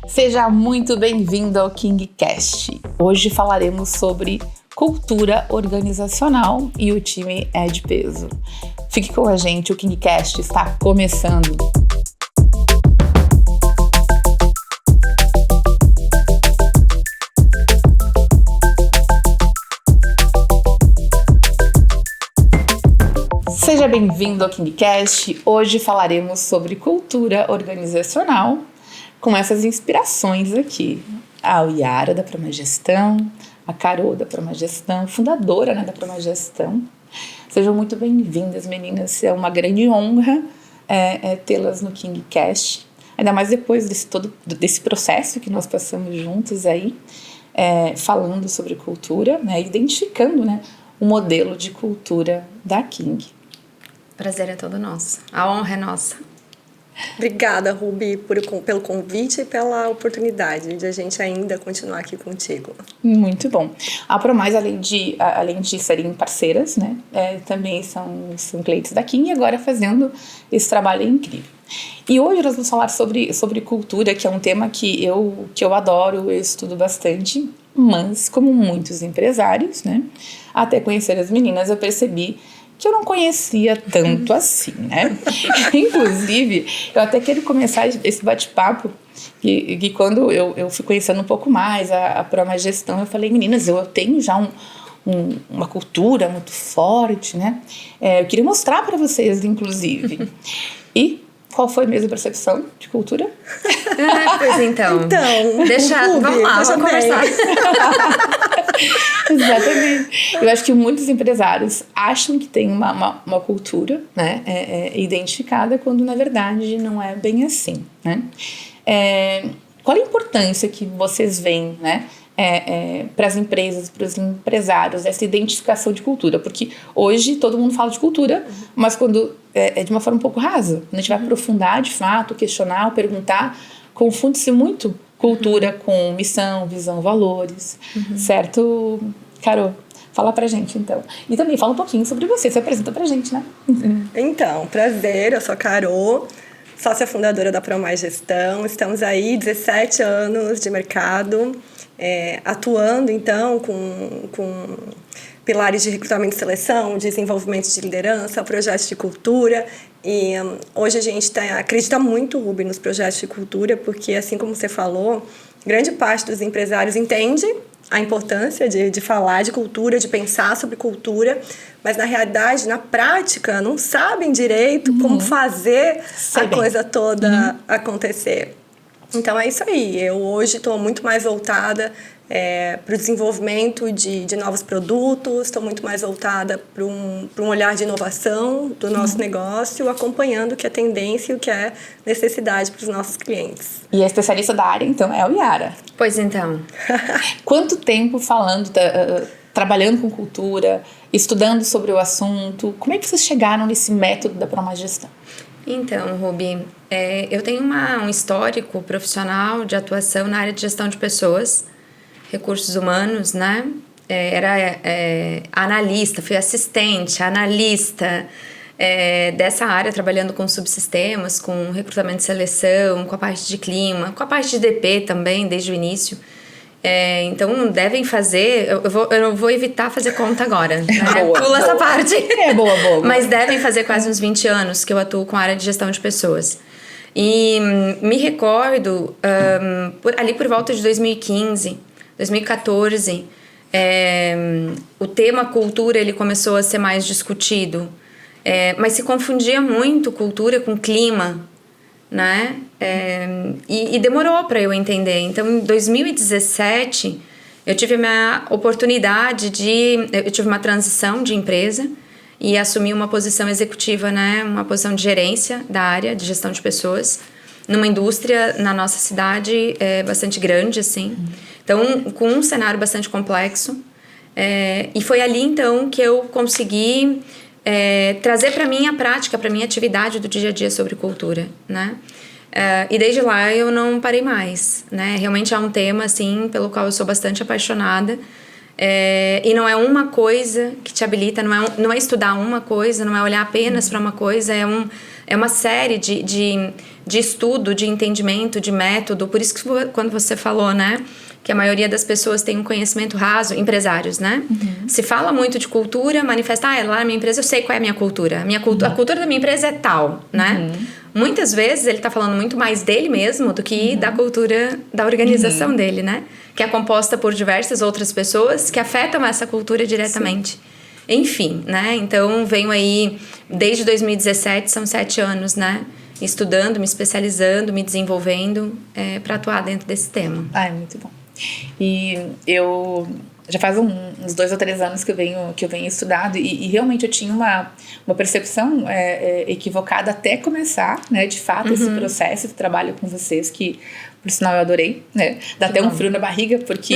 Seja muito bem-vindo ao KingCast. Hoje falaremos sobre cultura organizacional e o time é de peso. Fique com a gente, o KingCast está começando. Seja bem-vindo ao KingCast. Hoje falaremos sobre cultura organizacional com essas inspirações aqui. A Yara da Promagestão, a Carol da Promagestão, fundadora, da Promagestão. Sejam muito bem-vindas, meninas. É uma grande honra tê-las no KingCast. Ainda mais depois desse processo que nós passamos juntos aí, falando sobre cultura, identificando o modelo de cultura da King. Prazer é todo nosso. A honra é nossa. Obrigada, Ruby, pelo convite e pela oportunidade de a gente ainda continuar aqui contigo. Muito bom. A Promais, além de serem parceiras, também são clientes da King e agora fazendo esse trabalho incrível. E hoje nós vamos falar sobre cultura, que é um tema que eu adoro, eu estudo bastante, mas como muitos empresários, até conhecer as meninas, eu percebi que eu não conhecia tanto assim, Inclusive, eu até quero começar esse bate-papo, que quando eu fui conhecendo um pouco mais a Promagestão, eu falei, meninas, eu tenho já uma cultura muito forte, eu queria mostrar para vocês, inclusive. E qual foi mesmo a percepção de cultura? Pois então vamos lá, vamos conversar. Exatamente. Eu acho que muitos empresários acham que tem uma cultura identificada, quando na verdade não é bem assim, qual a importância que vocês veem, para as empresas, para os empresários, essa identificação de cultura? Porque hoje todo mundo fala de cultura, mas quando é de uma forma um pouco rasa. Quando a gente vai aprofundar de fato, questionar, perguntar, confunde-se muito cultura com missão, visão, valores, certo? Carol, fala pra gente então. E também fala um pouquinho sobre você, se apresenta pra gente, Então, prazer, eu sou a Carol, sócia fundadora da Promagestão. Estamos aí 17 anos de mercado, atuando então com pilares de recrutamento e seleção, desenvolvimento de liderança, projetos de cultura. E hoje a gente acredita muito, Ruby, nos projetos de cultura, porque, assim como você falou, grande parte dos empresários entende a importância de falar de cultura, de pensar sobre cultura, mas na realidade, na prática, não sabem direito como fazer a coisa toda acontecer. Então é isso aí, eu hoje estou muito mais voltada para o desenvolvimento de novos produtos, estou muito mais voltada para um olhar de inovação do nosso negócio, acompanhando o que é tendência e o que é necessidade para os nossos clientes. E a especialista da área, então, é a Yara. Pois então. Quanto tempo trabalhando com cultura, estudando sobre o assunto? Como é que vocês chegaram nesse método da Promagestão? Então, Ruby, eu tenho um histórico profissional de atuação na área de gestão de pessoas, recursos humanos, era analista, fui assistente, analista dessa área, trabalhando com subsistemas, com recrutamento e seleção, com a parte de clima, com a parte de DP também, desde o início. Então, devem fazer... Eu vou evitar fazer conta agora. Pula essa parte. Boa. Mas devem fazer quase uns 20 anos que eu atuo com a área de gestão de pessoas. E me recordo, ali por volta de 2015... 2014, o tema cultura ele começou a ser mais discutido, mas se confundia muito cultura com clima, e demorou para eu entender. Então, em 2017, eu tive a minha oportunidade eu tive uma transição de empresa e assumi uma posição executiva, uma posição de gerência da área de gestão de pessoas, numa indústria na nossa cidade bastante grande, assim. Então, com um cenário bastante complexo. E foi ali, então, que eu consegui trazer para a minha prática, para a minha atividade do dia a dia sobre cultura, E desde lá eu não parei mais, Realmente é um tema, assim, pelo qual eu sou bastante apaixonada. E não é uma coisa que te habilita, não é estudar uma coisa, não é olhar apenas para uma coisa, é é uma série de estudo, de entendimento, de método. Por isso que quando você falou, né, que a maioria das pessoas tem um conhecimento raso, empresários, né? Se fala muito de cultura, manifesta, lá na minha empresa eu sei qual é a minha cultura. A cultura da minha empresa é tal, né? Muitas vezes ele tá falando muito mais dele mesmo do que da cultura da organização dele, né? Que é composta por diversas outras pessoas que afetam essa cultura diretamente. Sim. Enfim, né? Então, venho aí desde 2017, são 7 anos, né? Estudando, me especializando, me desenvolvendo para atuar dentro desse tema. É muito bom. E eu já faz uns 2 ou 3 anos que eu venho estudado e realmente eu tinha uma percepção equivocada até começar, né, de fato, esse processo de trabalho com vocês, que por sinal eu adorei, né? Dá até um frio na barriga, porque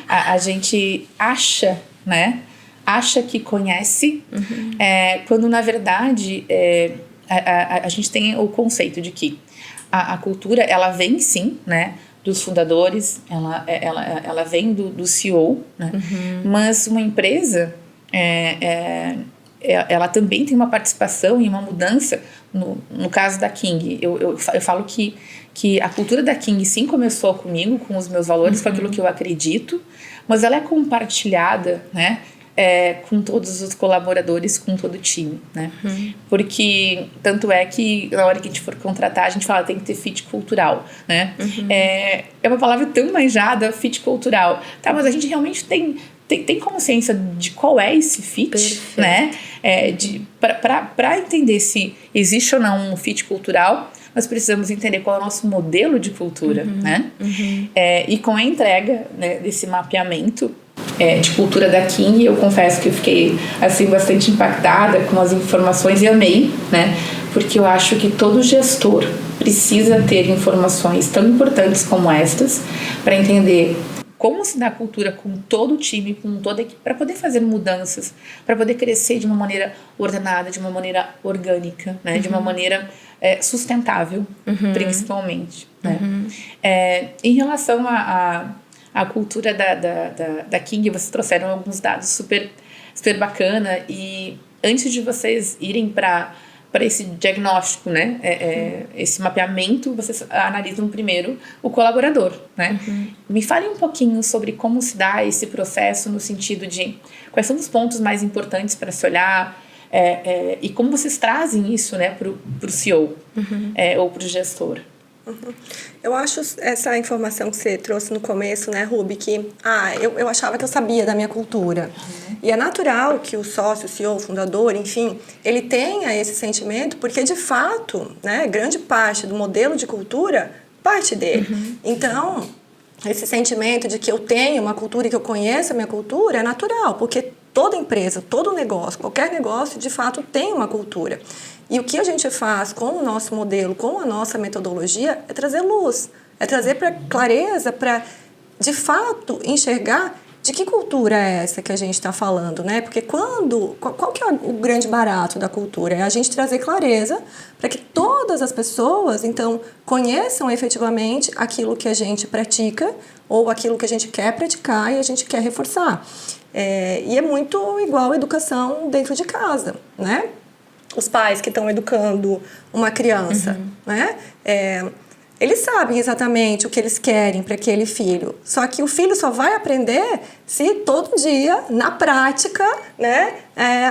a gente acha, né? Acha que conhece, quando na verdade a gente tem o conceito de que a cultura, ela vem sim, né, dos fundadores, ela vem do CEO, né? Mas uma empresa, ela também tem uma participação e uma mudança. No caso da King, eu falo que a cultura da King sim começou comigo, com os meus valores, com aquilo que eu acredito, mas ela é compartilhada, né, com todos os colaboradores, com todo o time, né? Porque tanto é que na hora que a gente for contratar, a gente fala tem que ter fit cultural, né? É uma palavra tão manjada, fit cultural. Tá, mas a gente realmente tem consciência de qual é esse fit. Perfeito. Né? Para entender se existe ou não um fit cultural, nós precisamos entender qual é o nosso modelo de cultura, né? E com a entrega, né, desse mapeamento de cultura da King, eu confesso que eu fiquei assim, bastante impactada com as informações e amei, né? Porque eu acho que todo gestor precisa ter informações tão importantes como estas para entender como se dá a cultura com todo o time, com toda a equipe, para poder fazer mudanças, para poder crescer de uma maneira ordenada, de uma maneira orgânica, né? De uma maneira sustentável, principalmente, né? Em relação a cultura da King, vocês trouxeram alguns dados super, super bacana, e antes de vocês irem para esse diagnóstico, né, esse mapeamento, vocês analisam primeiro o colaborador, né? Me fale um pouquinho sobre como se dá esse processo, no sentido de quais são os pontos mais importantes para se olhar, e como vocês trazem isso, né, para o CEO ou para o gestor. Eu acho essa informação que você trouxe no começo, né, Ruby, que eu achava que eu sabia da minha cultura. E é natural que o sócio, o CEO, o fundador, enfim, ele tenha esse sentimento, porque de fato, né, grande parte do modelo de cultura parte dele. Então, esse sentimento de que eu tenho uma cultura e que eu conheço a minha cultura é natural, porque toda empresa, todo negócio, qualquer negócio, de fato, tem uma cultura. E o que a gente faz com o nosso modelo, com a nossa metodologia, é trazer luz, é trazer para clareza, para, de fato, enxergar de que cultura é essa que a gente está falando, né? Porque qual que é o grande barato da cultura? É a gente trazer clareza para que todas as pessoas, então, conheçam efetivamente aquilo que a gente pratica ou aquilo que a gente quer praticar e a gente quer reforçar. E é muito igual a educação dentro de casa, né? Os pais que estão educando uma criança, né? Eles sabem exatamente o que eles querem para aquele filho. Só que o filho só vai aprender se todo dia, na prática, né,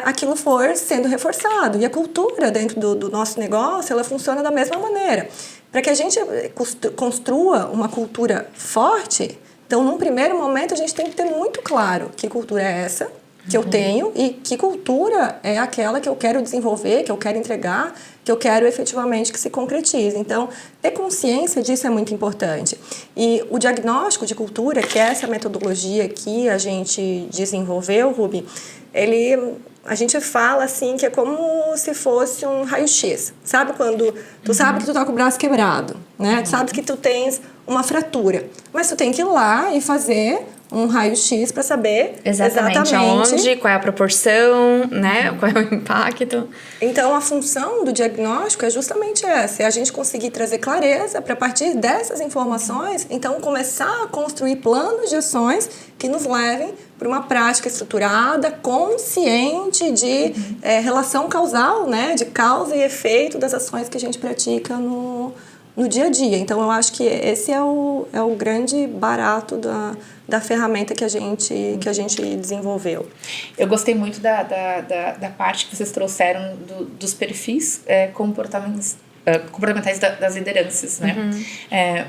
aquilo for sendo reforçado. E a cultura dentro do nosso negócio, ela funciona da mesma maneira. Para que a gente construa uma cultura forte, então, num primeiro momento, a gente tem que ter muito claro que cultura é essa que eu tenho e que cultura é aquela que eu quero desenvolver, que eu quero entregar, que eu quero efetivamente que se concretize. Então, ter consciência disso é muito importante. E o diagnóstico de cultura, que é essa metodologia que a gente desenvolveu, Ruby, a gente fala assim que é como se fosse um raio-x. Sabe quando tu sabe que tu tá com o braço quebrado, né? Tu sabe que tu tens uma fratura, mas tu tem que ir lá e fazer um raio-x para saber exatamente aonde, qual é a proporção, né? Qual é o impacto. Então, a função do diagnóstico é justamente essa, é a gente conseguir trazer clareza para, a partir dessas informações, então começar a construir planos de ações que nos levem para uma prática estruturada, consciente de relação causal, né? De causa e efeito das ações que a gente pratica no dia a dia. Então, eu acho que esse é o grande barato da ferramenta que a gente desenvolveu. Eu gostei muito da parte que vocês trouxeram dos perfis comportamentais das lideranças, né?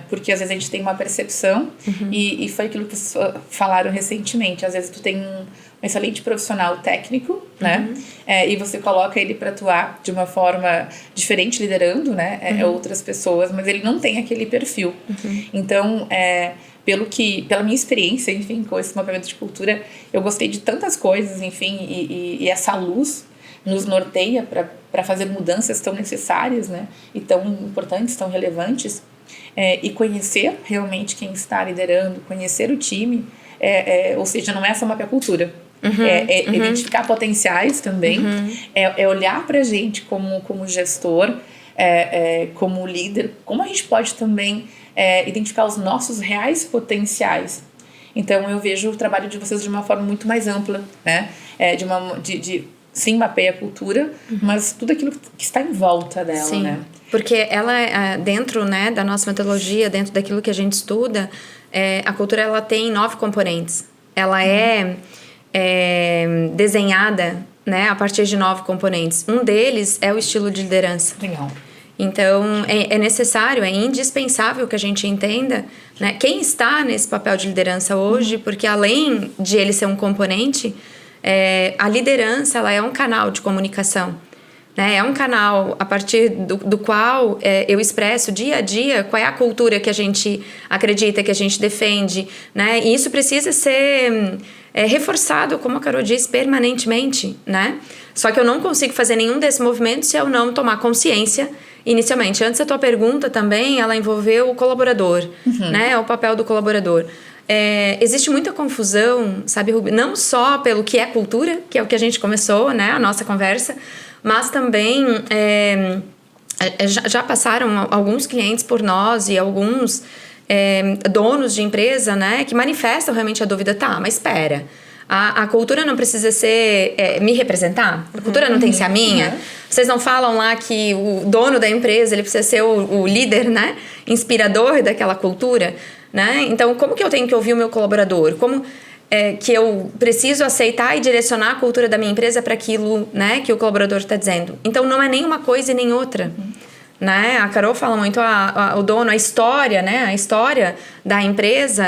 Porque às vezes a gente tem uma percepção e foi aquilo que vocês falaram recentemente. Às vezes tu tem um excelente profissional técnico, né? E você coloca ele para atuar de uma forma diferente, liderando, né? Outras pessoas, mas ele não tem aquele perfil. Então, pela minha experiência, enfim, com esse mapeamento de cultura, eu gostei de tantas coisas, enfim, e essa luz nos norteia para fazer mudanças tão necessárias, né? E tão importantes, tão relevantes, e conhecer realmente quem está liderando, conhecer o time, ou seja, não é só mapear cultura. Identificar potenciais também, olhar para a gente como gestor, como líder, como a gente pode também identificar os nossos reais potenciais. Então, eu vejo o trabalho de vocês de uma forma muito mais ampla, né? Sim, mapeia a cultura, mas tudo aquilo que está em volta dela, sim, né? Porque ela, dentro, né, da nossa metodologia, dentro daquilo que a gente estuda, a cultura ela tem 9 componentes. Ela é desenhada, né, a partir de 9 componentes. Um deles é o estilo de liderança. Legal. Então, é necessário, é indispensável que a gente entenda, né, quem está nesse papel de liderança hoje, porque além de ele ser um componente, a liderança ela é um canal de comunicação, né? É um canal a partir do qual eu expresso dia a dia qual é a cultura que a gente acredita, que a gente defende, né? E isso precisa ser reforçado, como a Carol disse, permanentemente, né? Só que eu não consigo fazer nenhum desses movimentos se eu não tomar consciência inicialmente. Antes, a tua pergunta também, ela envolveu o colaborador, né? O papel do colaborador. Existe muita confusão, sabe, Ruby? Não só pelo que é cultura, que é o que a gente começou, né, a nossa conversa, mas também já passaram alguns clientes por nós e alguns donos de empresa, né, que manifestam realmente a dúvida, tá, mas espera, a cultura não precisa ser me representar? A cultura não tem que ser a minha? Vocês não falam lá que o dono da empresa ele precisa ser o líder, né, inspirador daquela cultura? Né? Então, como que eu tenho que ouvir o meu colaborador? Como que eu preciso aceitar e direcionar a cultura da minha empresa para aquilo, né, que o colaborador está dizendo? Então, não é nem uma coisa e nem outra. Né? A Carol fala muito, o dono, a história, né? A história da empresa,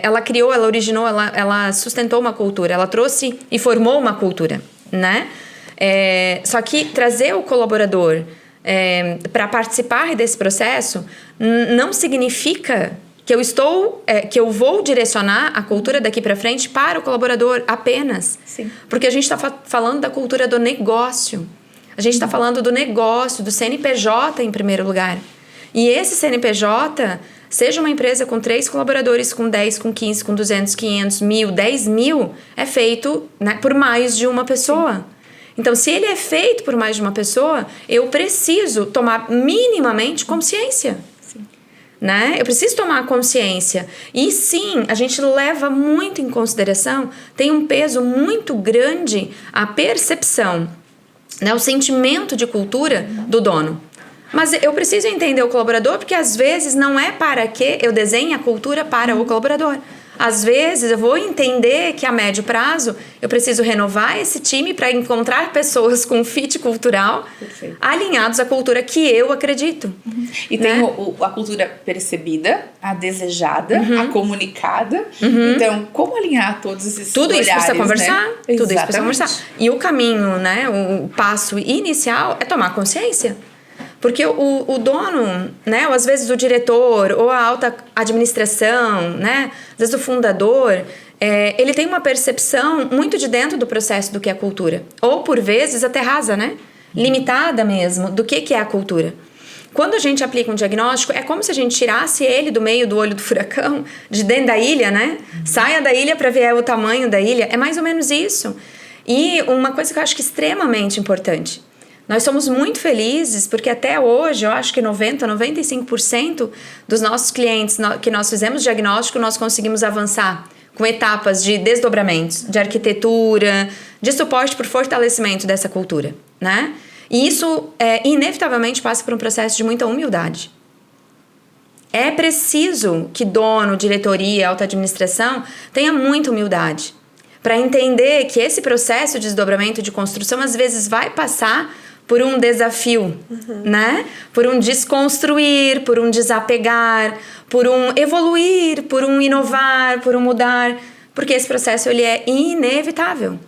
ela criou, ela originou, ela sustentou uma cultura, ela trouxe e formou uma cultura. Né? Só que trazer o colaborador para participar desse processo não significa que eu vou direcionar a cultura daqui para frente para o colaborador apenas. Sim. Porque a gente está falando da cultura do negócio. A gente está falando do negócio, do CNPJ em primeiro lugar. E esse CNPJ, seja uma empresa com 3 colaboradores, com 10, com 15, com 200, 500, 1.000, 10 mil, é feito, né, por mais de uma pessoa. Sim. Então, se ele é feito por mais de uma pessoa, eu preciso tomar minimamente consciência. Né? Eu preciso tomar consciência. E sim, a gente leva muito em consideração, tem um peso muito grande a percepção, né? O sentimento de cultura do dono. Mas eu preciso entender o colaborador, porque às vezes não é para que eu desenhe a cultura para o colaborador. Às vezes eu vou entender que a médio prazo eu preciso renovar esse time para encontrar pessoas com fit cultural alinhados à cultura que eu acredito. E né? Tem a cultura percebida, a desejada, a comunicada. Então, como alinhar todos esses tudo olhares, isso precisa conversar, né? Tudo isso precisa conversar. E o caminho, né, o passo inicial é tomar consciência. Porque o dono, né, ou às vezes o diretor, ou a alta administração, né, às vezes o fundador, ele tem uma percepção muito de dentro do processo do que é cultura. Ou, por vezes, até rasa, né? Limitada mesmo, do que é a cultura. quando a gente aplica um diagnóstico, é como se a gente tirasse ele do meio do olho do furacão, de dentro da ilha, né? Saia da ilha para ver o tamanho da ilha. É mais ou menos isso. E uma coisa que eu acho que é extremamente importante. Nós somos muito felizes porque até hoje, eu acho que 95% dos nossos clientes que nós fizemos diagnóstico, nós conseguimos avançar com etapas de desdobramentos, de arquitetura, de suporte para o fortalecimento dessa cultura, né? E isso, inevitavelmente, passa por um processo de muita humildade. É preciso que dono, diretoria, alta administração tenha muita humildade para entender que esse processo de desdobramento, de construção, às vezes vai passar por um desafio, né? Por um desconstruir, por um desapegar, por um evoluir, por um inovar, por um mudar, porque esse processo ele é inevitável.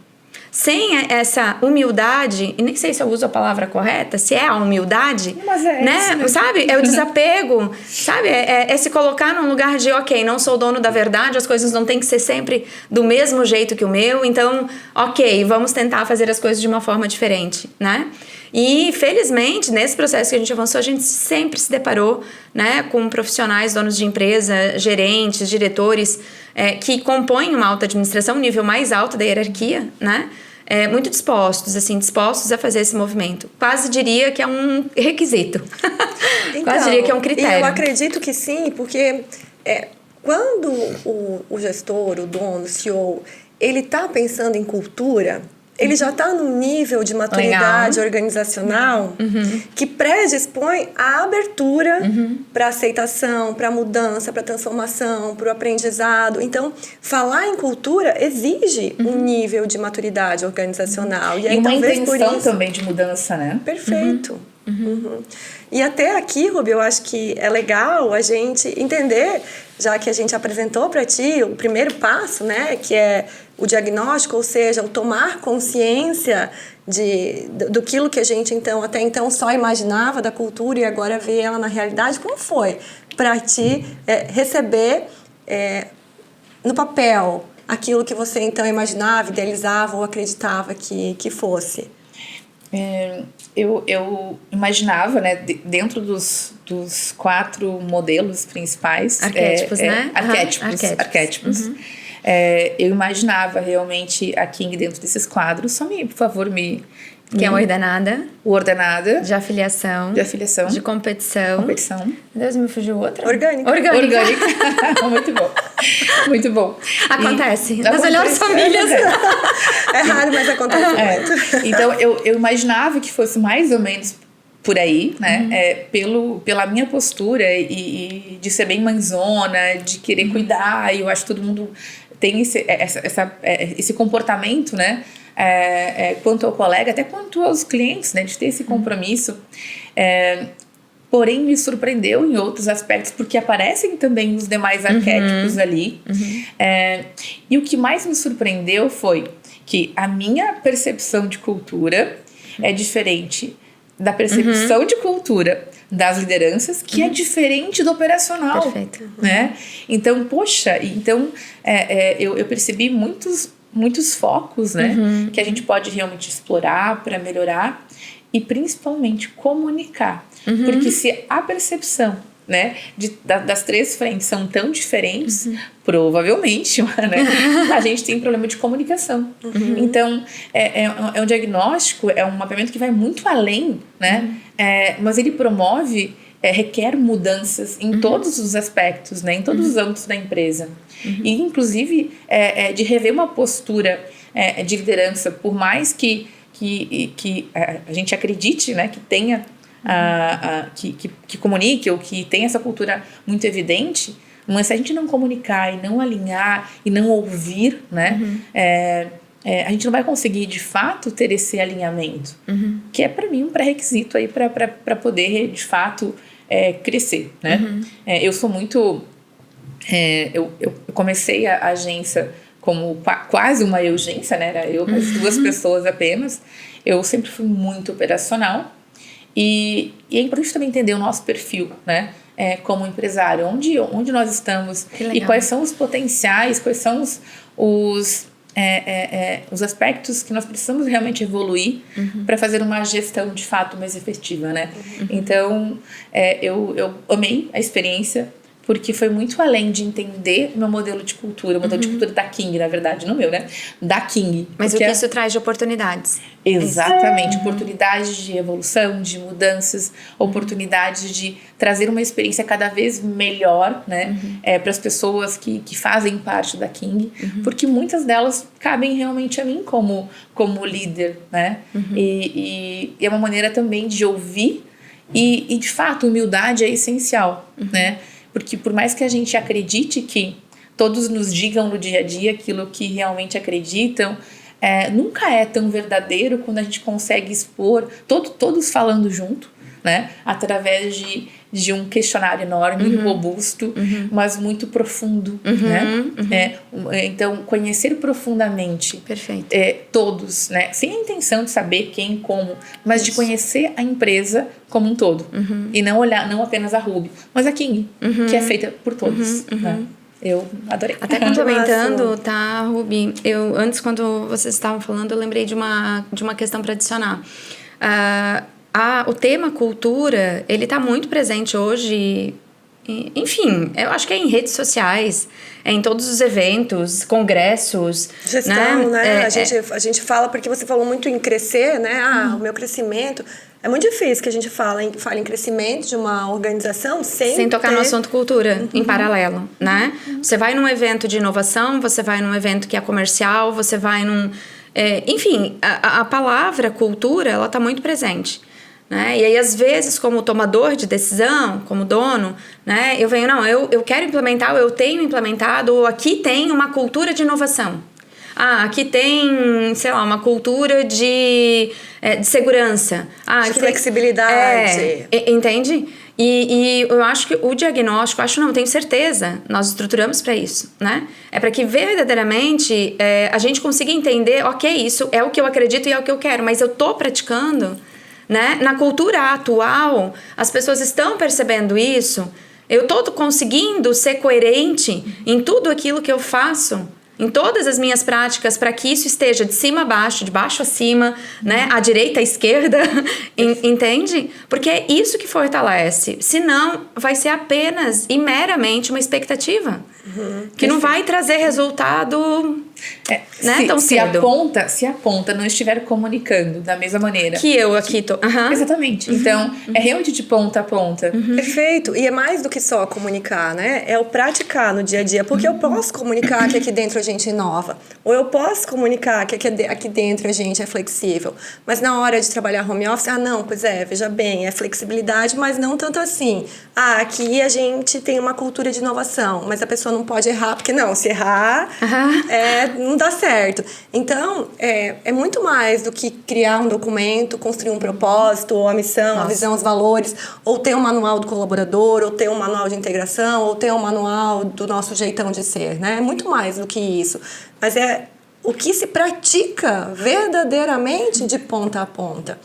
Sem essa humildade, e nem sei se eu uso a palavra correta, se é a humildade, mas né? Isso. Sabe? É o desapego, sabe? É se colocar num lugar de, ok, não sou dono da verdade, as coisas não têm que ser sempre do mesmo jeito que o meu, então, ok, vamos tentar fazer as coisas de uma forma diferente, né? E, felizmente, nesse processo que a gente avançou, a gente sempre se deparou, né, com profissionais, donos de empresa, gerentes, diretores, que compõem uma alta administração, um nível mais alto da hierarquia, né? Muito dispostos a fazer esse movimento. Quase diria que é um requisito. Então, quase diria que é um critério. E eu acredito que sim, porque quando o gestor, o dono, o CEO, ele está pensando em cultura, ele já está num nível de maturidade organizacional que predispõe a abertura para aceitação, para mudança, para transformação, para o aprendizado. Então, falar em cultura exige um nível de maturidade organizacional. E aí, uma intenção também de mudança, né? Perfeito. E até aqui, Ruby, eu acho que é legal a gente entender, já que a gente apresentou para ti o primeiro passo, né, que é o diagnóstico, ou seja, o tomar consciência do que a gente até então só imaginava da cultura e agora vê ela na realidade. Como foi para ti receber no papel aquilo que você então imaginava, idealizava ou acreditava que fosse? Eu imaginava, né, dentro dos 4 modelos principais... Arquétipos, né? Arquétipos. Eu imaginava realmente a King dentro desses quadros. Só por favor, que é ordenada. O ordenada. De afiliação. De competição. Deus, me fugiu outra? Orgânica. Muito bom. Muito bom. Acontece. Nas melhores famílias. É raro, mas acontece muito. Então, eu imaginava que fosse mais ou menos por aí, né? Pela minha postura e de ser bem mãezona, de querer cuidar. E eu acho que todo mundo tem esse comportamento, né? Quanto ao colega, até quanto aos clientes, né? De ter esse compromisso. Porém, me surpreendeu em outros aspectos, porque aparecem também os demais arquétipos ali. E o que mais me surpreendeu foi que a minha percepção de cultura é diferente da percepção de cultura das lideranças, que é diferente do operacional. Perfeito. Né? Então, eu percebi muitos focos, né, que a gente pode realmente explorar para melhorar e principalmente comunicar. Porque se a percepção, né, das 3 frentes são tão diferentes, provavelmente, né, a gente tem problema de comunicação. Então, é um diagnóstico, é um mapeamento que vai muito além, né, mas ele promove, requer mudanças em todos os aspectos, né, em todos os âmbitos da empresa. E, inclusive, de rever uma postura de liderança, por mais que a gente acredite, né, que tenha, que comunique ou que tenha essa cultura muito evidente, mas se a gente não comunicar e não alinhar e não ouvir, né, a gente não vai conseguir de fato ter esse alinhamento, que é para mim um pré-requisito aí para poder de fato crescer, né? Eu sou muito... eu comecei a agência como quase uma agência, né? Era eu mais 2 pessoas apenas. Eu sempre fui muito operacional e é importante também entender o nosso perfil, né? Como empresário, onde nós estamos e quais são os potenciais, quais são os aspectos que nós precisamos realmente evoluir para fazer uma gestão de fato mais efetiva, né? Então, eu amei a experiência, porque foi muito além de entender o meu modelo de cultura, o modelo de cultura da King, na verdade, não meu, né? Da King. Mas o que isso traz de oportunidades. Exatamente, oportunidades de evolução, de mudanças, oportunidades de trazer uma experiência cada vez melhor, né? Para as pessoas que fazem parte da King, porque muitas delas cabem realmente a mim como líder, né? E é uma maneira também de ouvir e de fato, humildade é essencial, né? Porque por mais que a gente acredite que todos nos digam no dia a dia aquilo que realmente acreditam, nunca é tão verdadeiro quando a gente consegue expor, todos falando junto, né? Através de um questionário enorme, robusto, mas muito profundo, né? Então, conhecer profundamente Perfeito. todos, né? Sem a intenção de saber quem, como, mas de conhecer a empresa como um todo. E não olhar, não apenas a Ruby, mas a King, que é feita por todos, né? Eu adorei. Até complementando, tá, Ruby? Antes, quando vocês estavam falando, eu lembrei de uma questão para adicionar. O tema cultura, ele tá muito presente hoje, enfim, eu acho que é em redes sociais, em todos os eventos, congressos. Gestão, né? A gente fala, porque você falou muito em crescer, né? O meu crescimento. É muito difícil que a gente fale em crescimento de uma organização sem tocar no assunto cultura, em paralelo, né? Você vai num evento de inovação, você vai num evento que é comercial, você vai num... enfim, a palavra cultura, ela tá muito presente. Né? E aí, às vezes, como tomador de decisão, como dono, né, eu venho, eu quero implementar, ou eu tenho implementado, ou aqui tem uma cultura de inovação. Aqui tem, sei lá, uma cultura de segurança. De flexibilidade. Entende? E eu acho que o diagnóstico, tenho certeza, nós estruturamos para isso, né? É para que verdadeiramente a gente consiga entender, ok, isso é o que eu acredito e é o que eu quero, mas eu tô praticando... Né? Na cultura atual, as pessoas estão percebendo isso. Eu estou conseguindo ser coerente em tudo aquilo que eu faço, em todas as minhas práticas, para que isso esteja de cima a baixo, de baixo a cima, né? À direita, à esquerda, entende? Porque é isso que fortalece. Senão, vai ser apenas e meramente uma expectativa. Que não vai trazer resultado... tão cedo. Se a ponta não estiver comunicando da mesma maneira que eu aqui tô. Exatamente. Então, é realmente de ponta a ponta. Perfeito. E é mais do que só comunicar, né? É o praticar no dia a dia. Porque eu posso comunicar que aqui dentro a gente inova. Ou eu posso comunicar que aqui dentro a gente é flexível. Mas na hora de trabalhar home office, veja bem, é flexibilidade, mas não tanto assim. Aqui a gente tem uma cultura de inovação, mas a pessoa não pode errar, porque se errar, não dá certo. Então, é muito mais do que criar um documento, construir um propósito, ou a missão, a visão, os valores, ou ter um manual do colaborador, ou ter um manual de integração, ou ter um manual do nosso jeitão de ser, né? É muito mais do que isso. Mas é o que se pratica verdadeiramente de ponta a ponta.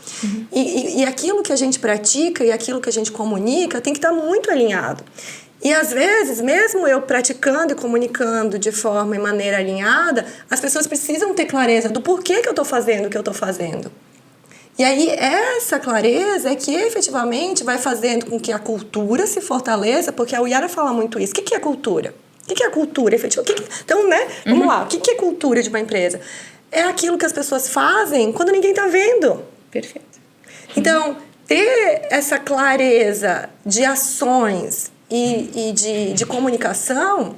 E aquilo que a gente pratica e aquilo que a gente comunica tem que estar muito alinhado. E às vezes, mesmo eu praticando e comunicando de forma e maneira alinhada, as pessoas precisam ter clareza do porquê que eu estou fazendo o que eu estou fazendo. E aí, essa clareza é que efetivamente vai fazendo com que a cultura se fortaleça, porque a Yara fala muito isso. O que é cultura? O que é cultura? Então, né? Vamos lá. O que é cultura de uma empresa? É aquilo que as pessoas fazem quando ninguém está vendo. Perfeito. Então, ter essa clareza de ações e de comunicação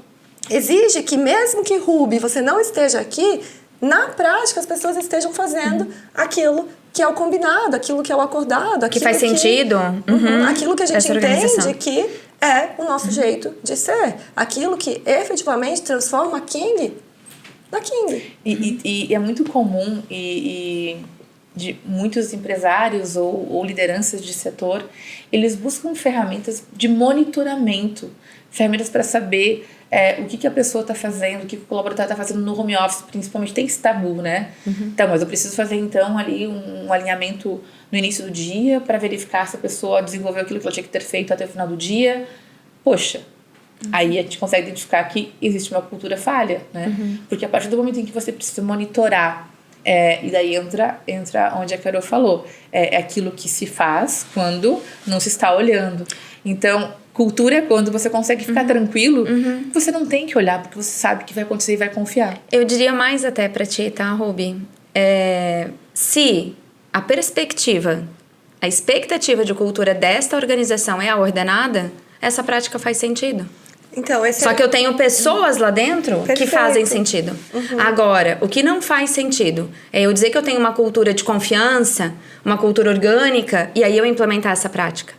exige que, mesmo que, Ruby, você não esteja aqui, na prática as pessoas estejam fazendo aquilo que é o combinado, aquilo que é o acordado. Que faz sentido. Aquilo que a gente entende que é o nosso jeito de ser. Aquilo que efetivamente transforma a King na King. E é muito comum de muitos empresários ou lideranças de setor, eles buscam ferramentas de monitoramento, ferramentas para saber o que a pessoa está fazendo, o que o colaborador está fazendo no home office, principalmente tem esse tabu, né? Então, mas eu preciso fazer então ali um alinhamento no início do dia para verificar se a pessoa desenvolveu aquilo que ela tinha que ter feito até o final do dia. Poxa, Aí a gente consegue identificar que existe uma cultura falha, né? Porque a partir do momento em que você precisa monitorar, e daí entra onde a Carol falou, é aquilo que se faz quando não se está olhando. Então, cultura é quando você consegue ficar tranquilo, você não tem que olhar, porque você sabe que vai acontecer e vai confiar. Eu diria mais até pra ti, tá, Ruby? Se a perspectiva, a expectativa de cultura desta organização é a ordenada, essa prática faz sentido. Então, Só que eu tenho pessoas lá dentro que fazem sentido. Agora, o que não faz sentido é eu dizer que eu tenho uma cultura de confiança, uma cultura orgânica, e aí eu implementar essa prática.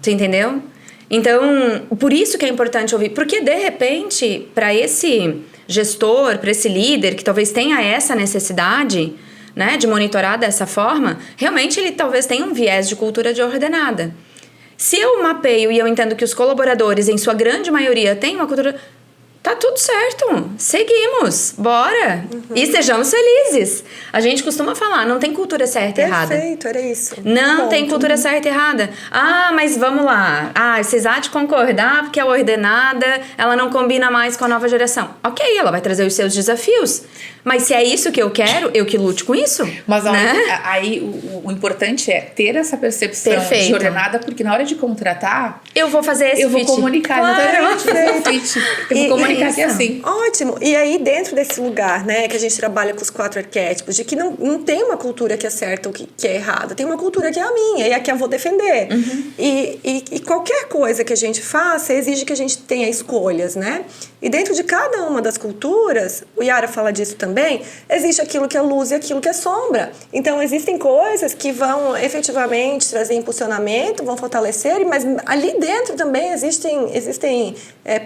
Você entendeu? Então, por isso que é importante ouvir. Porque, de repente, para esse gestor, para esse líder que talvez tenha essa necessidade, né, de monitorar dessa forma, realmente ele talvez tenha um viés de cultura de ordenada. Se eu mapeio e eu entendo que os colaboradores, em sua grande maioria, têm uma cultura... Tá tudo certo. Seguimos. Bora. E sejamos felizes. A gente costuma falar, não tem cultura certa e errada. Perfeito, era isso. Não tem cultura certa e errada. Ah, mas vamos lá. Ah, vocês há de concordar porque a ordenada, ela não combina mais com a nova geração. Ok, ela vai trazer os seus desafios. Mas se é isso que eu quero, eu que lute com isso. Mas né? aí o importante é ter essa percepção de ordenada, porque na hora de contratar... Eu vou fazer esse Eu vou comunicar, exatamente. Eu vou comunicar que é assim. Ótimo. E aí, dentro desse lugar, né, que a gente trabalha com os 4 arquétipos, de que não tem uma cultura que é certa ou que é errada, tem uma cultura que é a minha e a que eu vou defender. E qualquer coisa que a gente faça exige que a gente tenha escolhas, né? E dentro de cada uma das culturas, o Yara fala disso também, existe aquilo que é luz e aquilo que é sombra. Então, existem coisas que vão efetivamente trazer impulsionamento, vão fortalecer, mas ali dentro também existem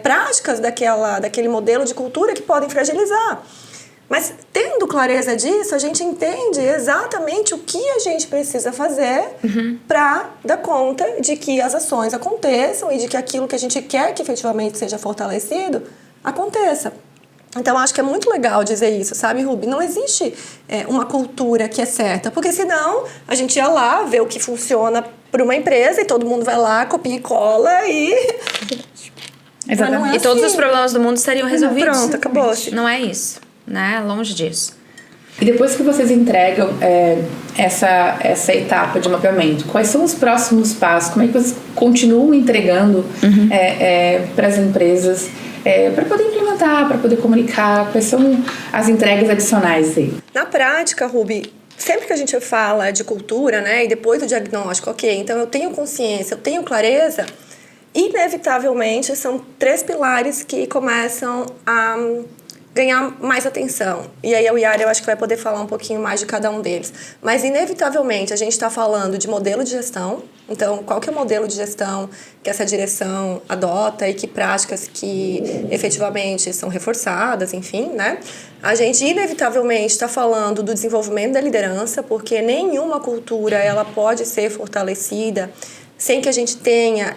práticas daquele modelo de cultura que podem fragilizar. Mas tendo clareza disso, a gente entende exatamente o que a gente precisa fazer para dar conta de que as ações aconteçam e de que aquilo que a gente quer que efetivamente seja fortalecido aconteça. Então, acho que é muito legal dizer isso, sabe, Ruby? Não existe uma cultura que é certa, porque senão a gente ia lá ver o que funciona para uma empresa e todo mundo vai lá, copia e cola e... Exatamente. E todos os problemas do mundo estariam resolvidos. Pronto, acabou-se. Não é isso, né? Longe disso. E depois que vocês entregam essa etapa de mapeamento, quais são os próximos passos? Como é que vocês continuam entregando para as empresas para poder implementar, para poder comunicar? Quais são as entregas adicionais aí? Na prática, Ruby, sempre que a gente fala de cultura, né, e depois do diagnóstico, ok, então eu tenho consciência, eu tenho clareza, inevitavelmente são 3 pilares que começam a ganhar mais atenção. E aí o Yara, eu acho que vai poder falar um pouquinho mais de cada um deles. Mas, inevitavelmente, a gente está falando de modelo de gestão. Então, qual que é o modelo de gestão que essa direção adota e que práticas que efetivamente são reforçadas, enfim, né? A gente, inevitavelmente, está falando do desenvolvimento da liderança, porque nenhuma cultura ela pode ser fortalecida sem que a gente tenha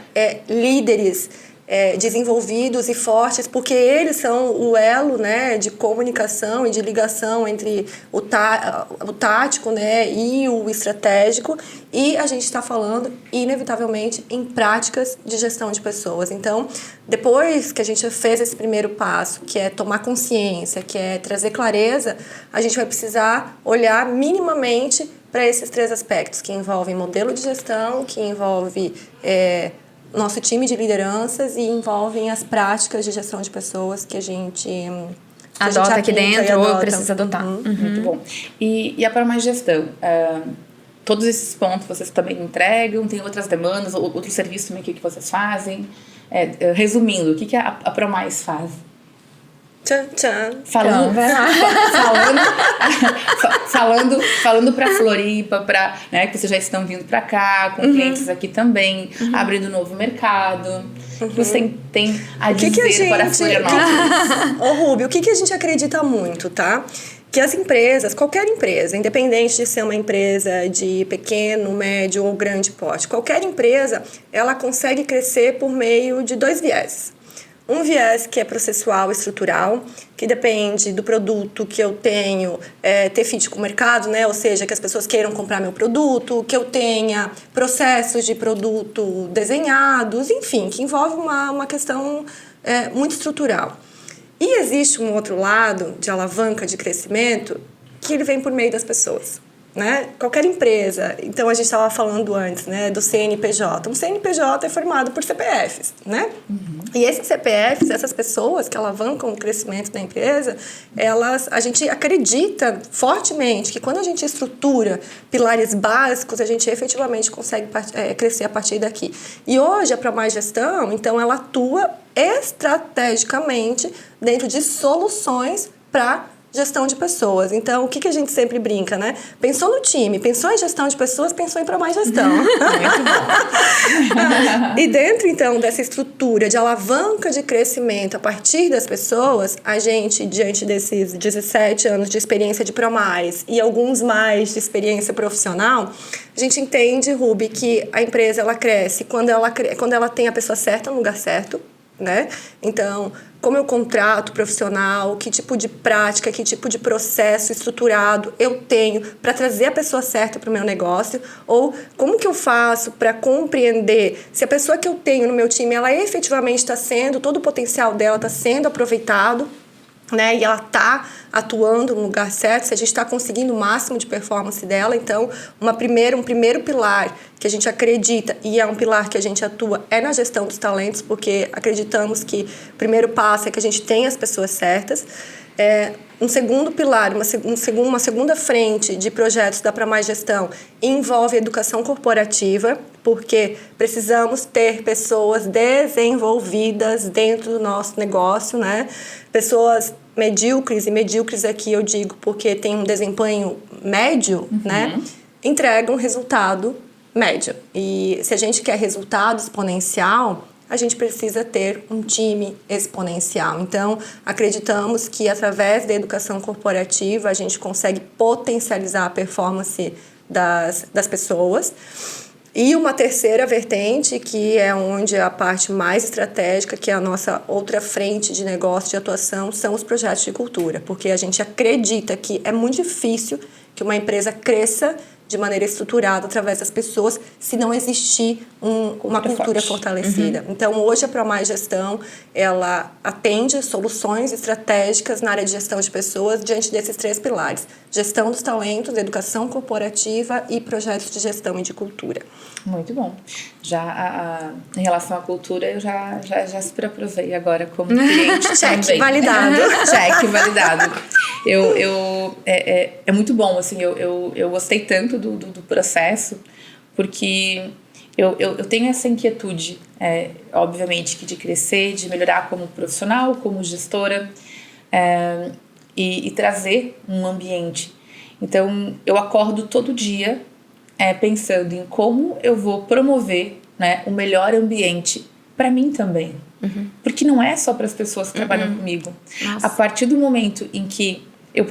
líderes desenvolvidos e fortes, porque eles são o elo, né, de comunicação e de ligação entre o tático, né, e o estratégico, e a gente está falando, inevitavelmente, em práticas de gestão de pessoas. Então, depois que a gente fez esse primeiro passo, que é tomar consciência, que é trazer clareza, a gente vai precisar olhar minimamente para esses 3 aspectos, que envolvem modelo de gestão, que envolve nosso time de lideranças e envolvem as práticas de gestão de pessoas que a gente adota aqui dentro ou precisa adotar. Muito bom. E a Promais Gestão? Todos esses pontos vocês também entregam? Tem outras demandas, outros serviços também que vocês fazem? Resumindo, o que a Promais faz? Tchan, tchan. Falando para Floripa, né, que vocês já estão vindo para cá, com clientes aqui também, abrindo um novo mercado. O que você tem a dizer para Florianópolis? Ô, Ruby, o que a gente acredita muito, tá? Que as empresas, qualquer empresa, independente de ser uma empresa de pequeno, médio ou grande porte, qualquer empresa, ela consegue crescer por meio de 2 viés. um viés que é processual, estrutural, que depende do produto que eu tenho ter fit com o mercado, né? Ou seja, que as pessoas queiram comprar meu produto, que eu tenha processos de produto desenhados, enfim, que envolve uma questão muito estrutural. E existe um outro lado de alavanca de crescimento que ele vem por meio das pessoas. Né? Qualquer empresa, então a gente estava falando antes, né, do CNPJ. Um CNPJ é formado por CPFs, né? E esses CPFs, essas pessoas que alavancam o crescimento da empresa, a gente acredita fortemente que quando a gente estrutura pilares básicos, a gente efetivamente consegue crescer a partir daqui. E hoje a ProMais Gestão, então, ela atua estrategicamente dentro de soluções para gestão de pessoas. Então, o que a gente sempre brinca, né? Pensou no time, pensou em gestão de pessoas, pensou em ProMais Gestão. Muito bom. E dentro, então, dessa estrutura de alavanca de crescimento a partir das pessoas, a gente, diante desses 17 anos de experiência de ProMais e alguns mais de experiência profissional, a gente entende, Ruby, que a empresa ela cresce quando ela tem a pessoa certa no lugar certo, né? Então, como eu contrato profissional, que tipo de prática, que tipo de processo estruturado eu tenho para trazer a pessoa certa para o meu negócio, ou como que eu faço para compreender se a pessoa que eu tenho no meu time, ela efetivamente está sendo, todo o potencial dela está sendo aproveitado, né? E ela está atuando no lugar certo, se a gente está conseguindo o máximo de performance dela. Então, um primeiro pilar que a gente acredita, e é um pilar que a gente atua, é na gestão dos talentos, porque acreditamos que o primeiro passo é que a gente tenha as pessoas certas. Um segundo pilar, uma segunda frente de projetos da ProMais Gestão envolve educação corporativa, porque precisamos ter pessoas desenvolvidas dentro do nosso negócio, né? Pessoas medíocres, e medíocres aqui eu digo porque tem um desempenho médio, né? Entregam resultado médio. E se a gente quer resultado exponencial, a gente precisa ter um time exponencial. Então, acreditamos que através da educação corporativa a gente consegue potencializar a performance das pessoas. E uma terceira vertente, que é onde a parte mais estratégica, que é a nossa outra frente de negócio, de atuação, são os projetos de cultura. Porque a gente acredita que é muito difícil que uma empresa cresça de maneira estruturada através das pessoas se não existir uma cultura fortalecida. Então, hoje a ProMais Gestão, ela atende soluções estratégicas na área de gestão de pessoas diante desses 3 pilares: gestão dos talentos, educação corporativa e projetos de gestão e de cultura. Muito bom. Já em relação à cultura, eu já super aprovei agora como cliente. Cheque, validado. Cheque, validado. É muito bom, assim, eu gostei tanto do processo, porque eu tenho essa inquietude, obviamente, de crescer, de melhorar como profissional, como gestora, e trazer um ambiente. Então, eu acordo todo dia pensando em como eu vou promover, né, o melhor ambiente para mim também. Porque não é só para as pessoas que trabalham comigo. Nossa. A partir do momento em que eu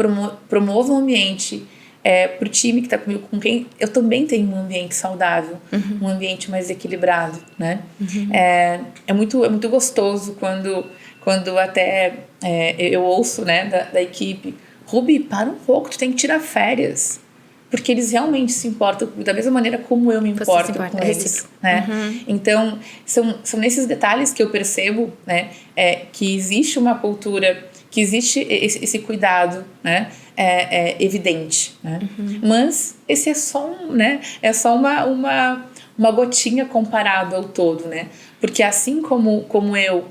promovo um ambiente para o time que está comigo, com quem eu também tenho um ambiente saudável, um ambiente mais equilibrado, né? É muito gostoso quando até eu ouço, né, da equipe: Ruby, para um pouco, tu tem que tirar férias. Porque eles realmente se importam da mesma maneira como eu me importo com eles, né? Então, são nesses detalhes que eu percebo, né, que existe uma cultura, que existe esse cuidado, né, evidente, né? Mas esse é só uma gotinha comparado ao todo, né? Porque assim como eu,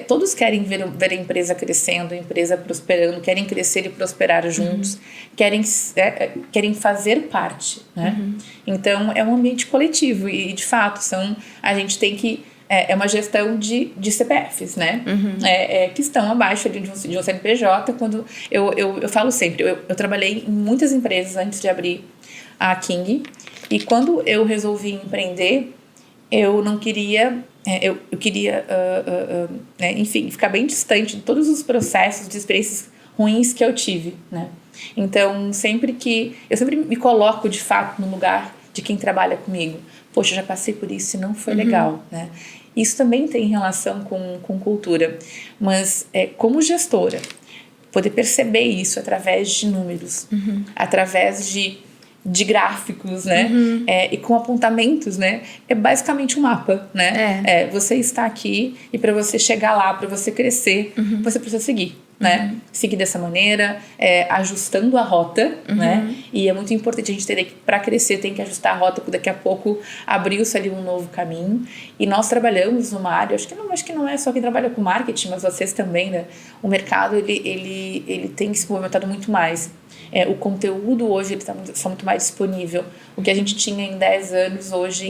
todos querem ver a empresa crescendo, a empresa prosperando, querem crescer e prosperar juntos, querem fazer parte, né? Então, é um ambiente coletivo e, de fato, a gente tem que... É uma gestão de CPFs, né? Que estão abaixo ali de um CNPJ. Quando eu falo sempre, eu trabalhei em muitas empresas antes de abrir a King, e quando eu resolvi empreender, eu não queria... Eu queria, enfim, ficar bem distante de todos os processos de experiências ruins que eu tive, né? Então, eu sempre me coloco, de fato, no lugar de quem trabalha comigo. Poxa, eu já passei por isso e não foi legal, né? Isso também tem relação com cultura, mas como gestora, poder perceber isso através de números, através de gráficos, né? E com apontamentos, né? É basicamente um mapa, né? Você está aqui e para você chegar lá, para você crescer, você precisa seguir, né? Seguir dessa maneira, ajustando a rota, né? E é muito importante a gente entender que para crescer tem que ajustar a rota, porque daqui a pouco abriu-se ali um novo caminho. E nós trabalhamos numa área, acho que não é só quem trabalha com marketing, mas vocês também, né? O mercado, ele tem se movimentado muito mais. O conteúdo hoje está muito mais disponível. O que a gente tinha em 10 anos, hoje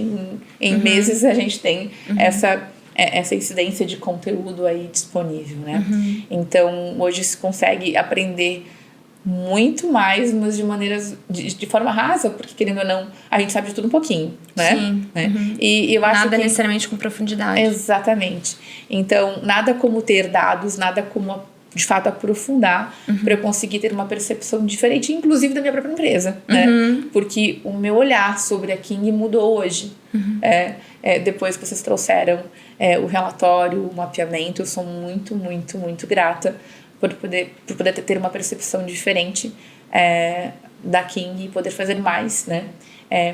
em meses a gente tem essa incidência de conteúdo aí disponível, né? Então, hoje se consegue aprender muito mais, mas de forma rasa, porque querendo ou não, a gente sabe de tudo um pouquinho, né? Sim. Né? E eu acho nada que necessariamente com profundidade. Exatamente. Então, nada como ter dados, nada como de fato aprofundar para eu conseguir ter uma percepção diferente, inclusive da minha própria empresa, né? Porque o meu olhar sobre a King mudou hoje. Depois que vocês trouxeram o relatório, o mapeamento, eu sou muito, muito, muito grata por poder ter uma percepção diferente da King e poder fazer mais, né?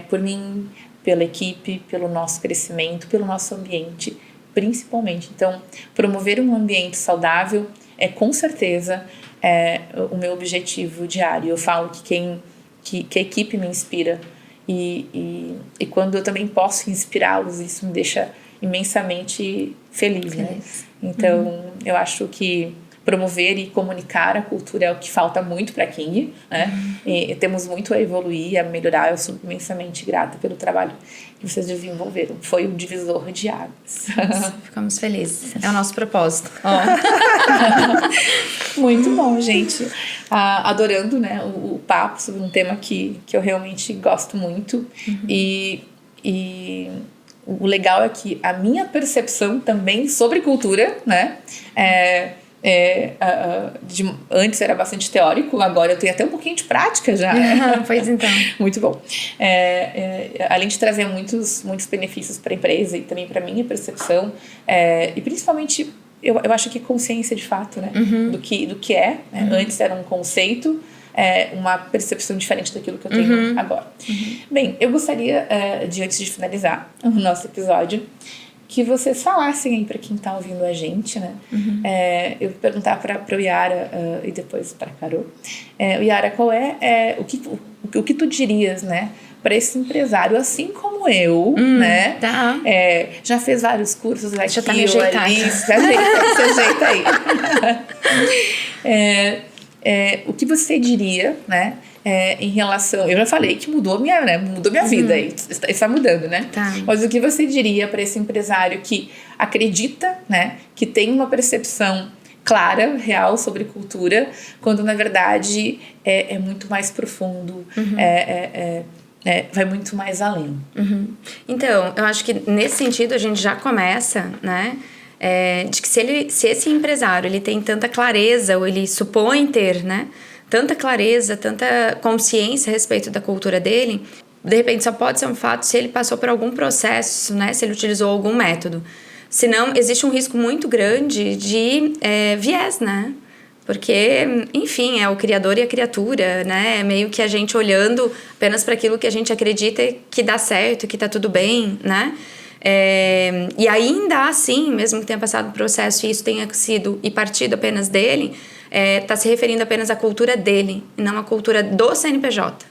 Por mim, pela equipe, pelo nosso crescimento, pelo nosso ambiente, principalmente. Então, promover um ambiente saudável com certeza o meu objetivo diário. Eu falo que a equipe me inspira e quando eu também posso inspirá-los, isso me deixa imensamente feliz. Né? Então, eu acho que promover e comunicar a cultura é o que falta muito para a King, né? E temos muito a evoluir, a melhorar. Eu sou imensamente grata pelo trabalho que vocês desenvolveram. Foi um divisor de águas. Ficamos felizes. É o nosso propósito. Muito bom, gente. Adorando, né, o papo sobre um tema que eu realmente gosto muito. E o legal é que a minha percepção também sobre cultura, né, antes era bastante teórico, agora eu tenho até um pouquinho de prática já. Pois então. Muito bom. Além de trazer muitos benefícios para a empresa e também para a minha percepção, e principalmente eu acho que consciência de fato, né? Do que é. Né? Antes era um conceito, uma percepção diferente daquilo que eu tenho agora. Bem, eu gostaria antes de finalizar o nosso episódio, que vocês falassem aí para quem está ouvindo a gente, né? Eu vou perguntar para o Yara e depois para a Carol. Yara, qual o que tu dirias, né, para esse empresário, assim como eu, né? Tá. Já fez vários cursos aqui, já tá meio ajeitado. Se ajeita aí. O que você diria, né? Em relação... Eu já falei que mudou minha vida, e está mudando, né? Tá. Mas o que você diria para esse empresário que acredita, né, que tem uma percepção clara, real sobre cultura, quando na verdade é muito mais profundo, vai muito mais além? Então, eu acho que nesse sentido a gente já começa, né? De que se esse empresário ele tem tanta clareza, ou ele supõe ter, né, tanta clareza, tanta consciência a respeito da cultura dele, de repente só pode ser um fato se ele passou por algum processo, né, se ele utilizou algum método. Senão, existe um risco muito grande de viés, né? Porque, enfim, é o criador e a criatura, né? É meio que a gente olhando apenas para aquilo que a gente acredita que dá certo, que tá tudo bem, né? E ainda assim, mesmo que tenha passado o processo e isso tenha sido e partido apenas dele, está se referindo apenas à cultura dele e não à cultura do CNPJ.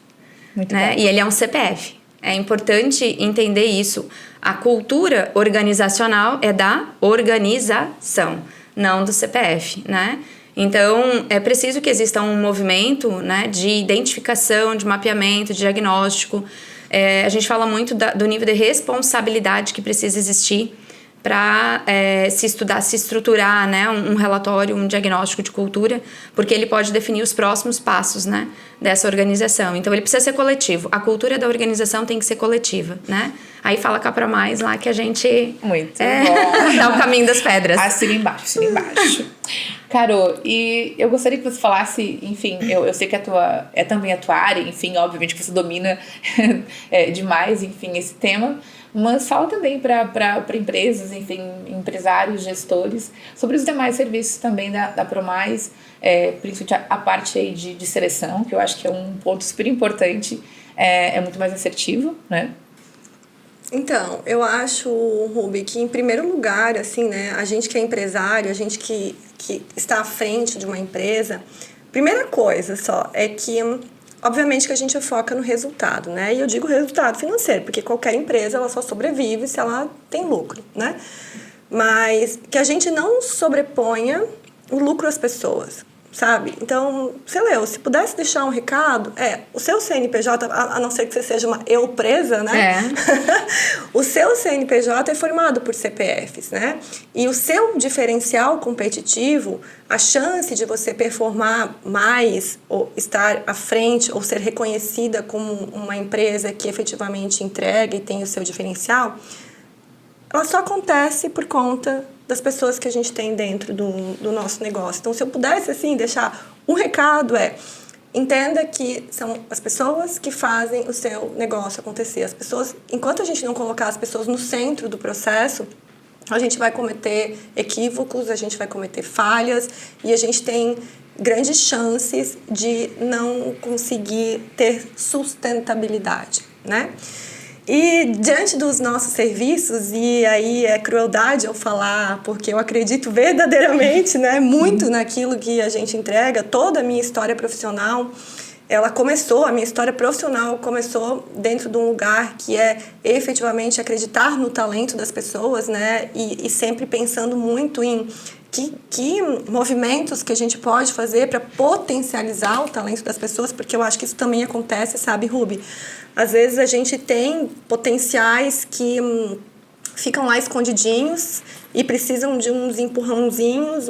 Muito né? bom. E ele é um CPF. É importante entender isso. A cultura organizacional é da organização, não do CPF, né? Então, é preciso que exista um movimento, né, de identificação, de mapeamento, de diagnóstico. A gente fala muito do nível de responsabilidade que precisa existir para se estudar, se estruturar, né, um relatório, um diagnóstico de cultura, porque ele pode definir os próximos passos, né, dessa organização. Então, ele precisa ser coletivo. A cultura da organização tem que ser coletiva, né? Aí fala cá pra mais lá que a gente Muito bom. dá o caminho das pedras. Assina embaixo. Caro, e eu gostaria que você falasse, enfim, eu sei que é também a tua área, enfim, obviamente que você domina demais, enfim, esse tema, mas fala também para empresas, enfim, empresários, gestores, sobre os demais serviços também da ProMais, principalmente a parte aí de seleção, que eu acho que é um ponto super importante, é muito mais assertivo, né? Então, eu acho, Ruby, que em primeiro lugar, assim, né, a gente que é empresário, a gente que está à frente de uma empresa, primeira coisa só é que, obviamente, que a gente foca no resultado, né? E eu digo resultado financeiro, porque qualquer empresa, ela só sobrevive se ela tem lucro, né? Mas que a gente não sobreponha o lucro às pessoas, sabe? Então, Leo, se pudesse deixar um recado, o seu CNPJ, a não ser que você seja uma empresa, né? O seu CNPJ é formado por CPFs, né? E o seu diferencial competitivo, a chance de você performar mais, ou estar à frente, ou ser reconhecida como uma empresa que efetivamente entrega e tem o seu diferencial, ela só acontece por conta das pessoas que a gente tem dentro do nosso negócio. Então, se eu pudesse, assim, deixar um recado entenda que são as pessoas que fazem o seu negócio acontecer. As pessoas, enquanto a gente não colocar as pessoas no centro do processo, a gente vai cometer equívocos, a gente vai cometer falhas e a gente tem grandes chances de não conseguir ter sustentabilidade, né? E diante dos nossos serviços, e aí é crueldade eu falar, porque eu acredito verdadeiramente, né, muito naquilo que a gente entrega, toda a minha história profissional, a minha história profissional começou dentro de um lugar que é efetivamente acreditar no talento das pessoas, né, e sempre pensando muito em que movimentos que a gente pode fazer para potencializar o talento das pessoas, porque eu acho que isso também acontece, sabe, Ruby? Às vezes a gente tem potenciais que ficam lá escondidinhos e precisam de uns empurrãozinhos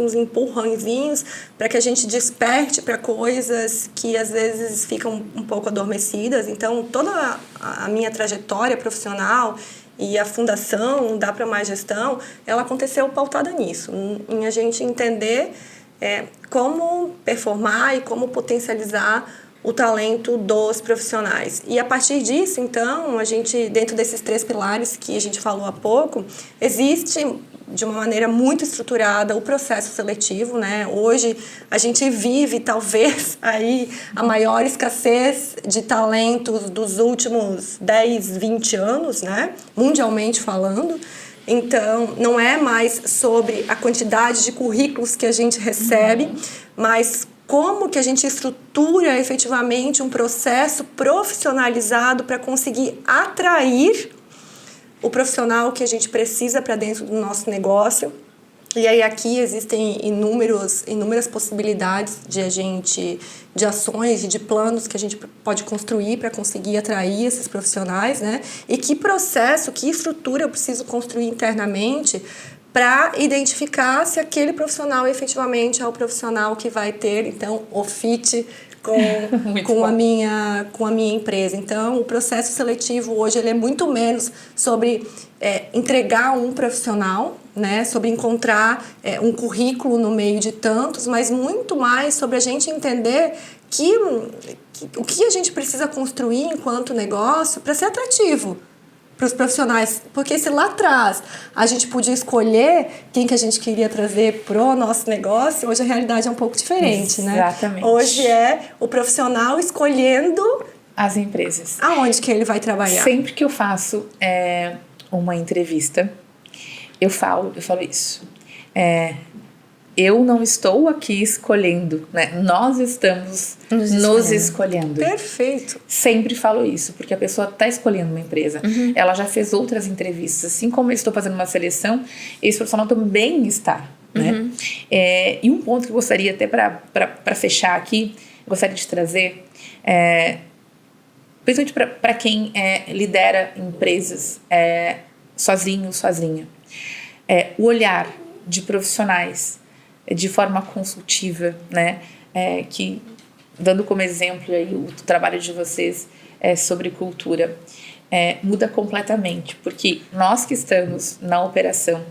para que a gente desperte para coisas que às vezes ficam um pouco adormecidas. Então, toda a minha trajetória profissional e a fundação da ProMais Gestão, ela aconteceu pautada nisso, em a gente entender como performar e como potencializar o talento dos profissionais. E a partir disso, então, a gente, dentro desses 3 pilares que a gente falou há pouco, existe de uma maneira muito estruturada o processo seletivo, né? Hoje a gente vive talvez aí a maior escassez de talentos dos últimos 10, 20 anos, né? Mundialmente falando. Então, não é mais sobre a quantidade de currículos que a gente recebe, mas como que a gente estrutura efetivamente um processo profissionalizado para conseguir atrair o profissional que a gente precisa para dentro do nosso negócio. E aí aqui existem inúmeras possibilidades de ações e de planos que a gente pode construir para conseguir atrair esses profissionais, né? E que processo, que estrutura eu preciso construir internamente para identificar se aquele profissional efetivamente é o profissional que vai ter, então, o fit com a minha empresa. Então, o processo seletivo hoje ele é muito menos sobre entregar um profissional, né, sobre encontrar um currículo no meio de tantos, mas muito mais sobre a gente entender o que a gente precisa construir enquanto negócio para ser atrativo para os profissionais, porque se lá atrás a gente podia escolher quem que a gente queria trazer pro nosso negócio, hoje a realidade é um pouco diferente, né? Exatamente. Hoje é o profissional escolhendo as empresas. Aonde que ele vai trabalhar. Sempre que eu faço uma entrevista, eu falo isso. Eu não estou aqui escolhendo, né? Nós estamos nos escolhendo. Perfeito. Sempre falo isso, porque a pessoa está escolhendo uma empresa. Uhum. Ela já fez outras entrevistas. Assim como eu estou fazendo uma seleção, esse profissional também está. Né? Uhum. E um ponto que eu gostaria até para fechar aqui, eu gostaria de trazer, principalmente para quem lidera empresas sozinha. O olhar de profissionais de forma consultiva, né? Que, dando como exemplo aí o trabalho de vocês sobre cultura, muda completamente, porque nós que estamos na operação,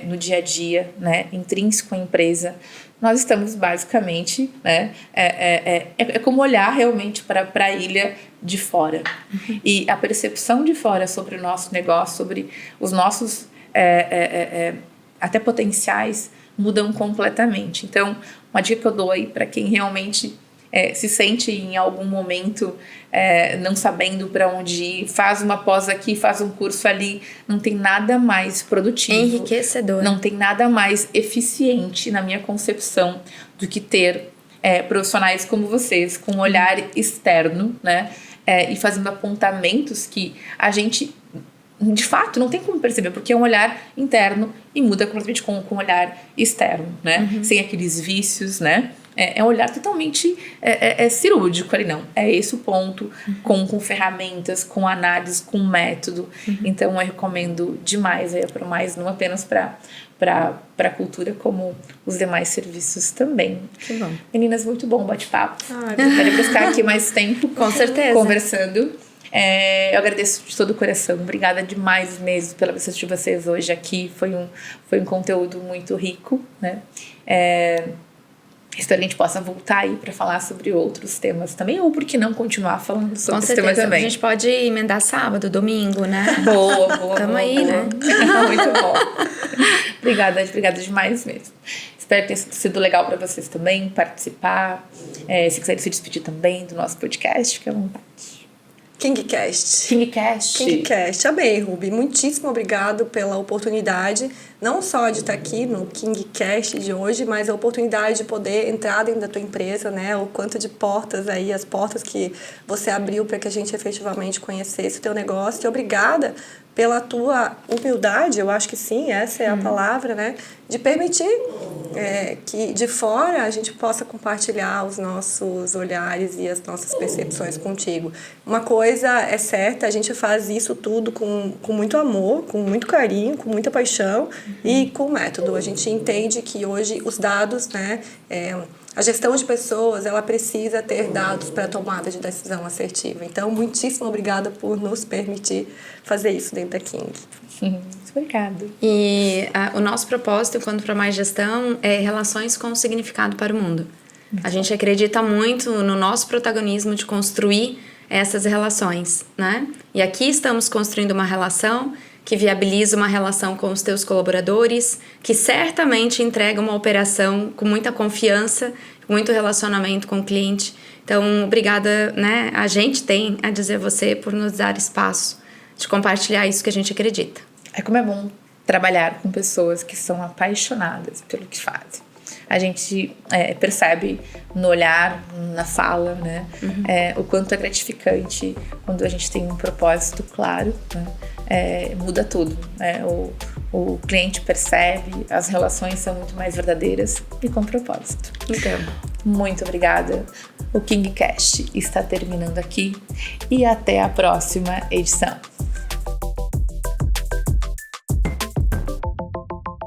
no dia a dia, né, intrínseco à empresa, nós estamos basicamente, né, é como olhar realmente para a ilha de fora. E a percepção de fora sobre o nosso negócio, sobre os nossos até potenciais, mudam completamente. Então, uma dica que eu dou aí para quem realmente se sente em algum momento não sabendo para onde ir, faz uma pós aqui, faz um curso ali, não tem nada mais produtivo, enriquecedor, não tem nada mais eficiente na minha concepção do que ter profissionais como vocês, com um olhar externo, né, e fazendo apontamentos que a gente de fato não tem como perceber, porque é um olhar interno e muda completamente com um olhar externo, né, sem aqueles vícios, né. É um olhar totalmente cirúrgico ali, não. É esse o ponto, com ferramentas, com análise, com método. Então, eu recomendo demais a ProMais, não apenas para a cultura, como os demais serviços também. Que bom. Meninas, muito bom o bate-papo. Quero buscar aqui mais tempo. Com certeza. Conversando. Eu agradeço de todo o coração. Obrigada demais mesmo pela presença de vocês hoje aqui. Foi um conteúdo muito rico, né? Espero que a gente possa voltar aí para falar sobre outros temas também, ou por que não continuar falando sobre esse tema também. A gente pode emendar sábado, domingo, né? Boa. Tamo aí, né? Muito bom. Obrigada demais mesmo. Espero que tenha sido legal para vocês também participar. Se quiserem se despedir também do nosso podcast, fique à vontade. KingCast. Amei, Ruby. Muitíssimo obrigado pela oportunidade, não só de estar aqui no KingCast de hoje, mas a oportunidade de poder entrar dentro da tua empresa, né? O quanto de portas aí, as portas que você abriu para que a gente efetivamente conhecesse o teu negócio. E obrigada pela tua humildade, eu acho que sim, essa é a palavra, né? De permitir que de fora a gente possa compartilhar os nossos olhares e as nossas percepções contigo. Uma coisa é certa, a gente faz isso tudo com muito amor, com muito carinho, com muita paixão e com método. A gente entende que hoje os dados, né? A gestão de pessoas, ela precisa ter dados para a tomada de decisão assertiva. Então, muitíssimo obrigada por nos permitir fazer isso dentro da King. Obrigada. E o nosso propósito, enquanto ProMais Gestão, é relações com significado para o mundo. A gente acredita muito no nosso protagonismo de construir essas relações, né? E aqui estamos construindo uma relação que viabiliza uma relação com os teus colaboradores, que certamente entrega uma operação com muita confiança, muito relacionamento com o cliente. Então, obrigada, né? A gente tem a dizer a você por nos dar espaço de compartilhar isso que a gente acredita. Como é bom trabalhar com pessoas que são apaixonadas pelo que fazem. A gente percebe no olhar, na fala, né? O quanto é gratificante quando a gente tem um propósito claro, né? Muda tudo. O cliente percebe, as relações são muito mais verdadeiras e com propósito. Então, muito obrigada. O KingCast está terminando aqui e até a próxima edição.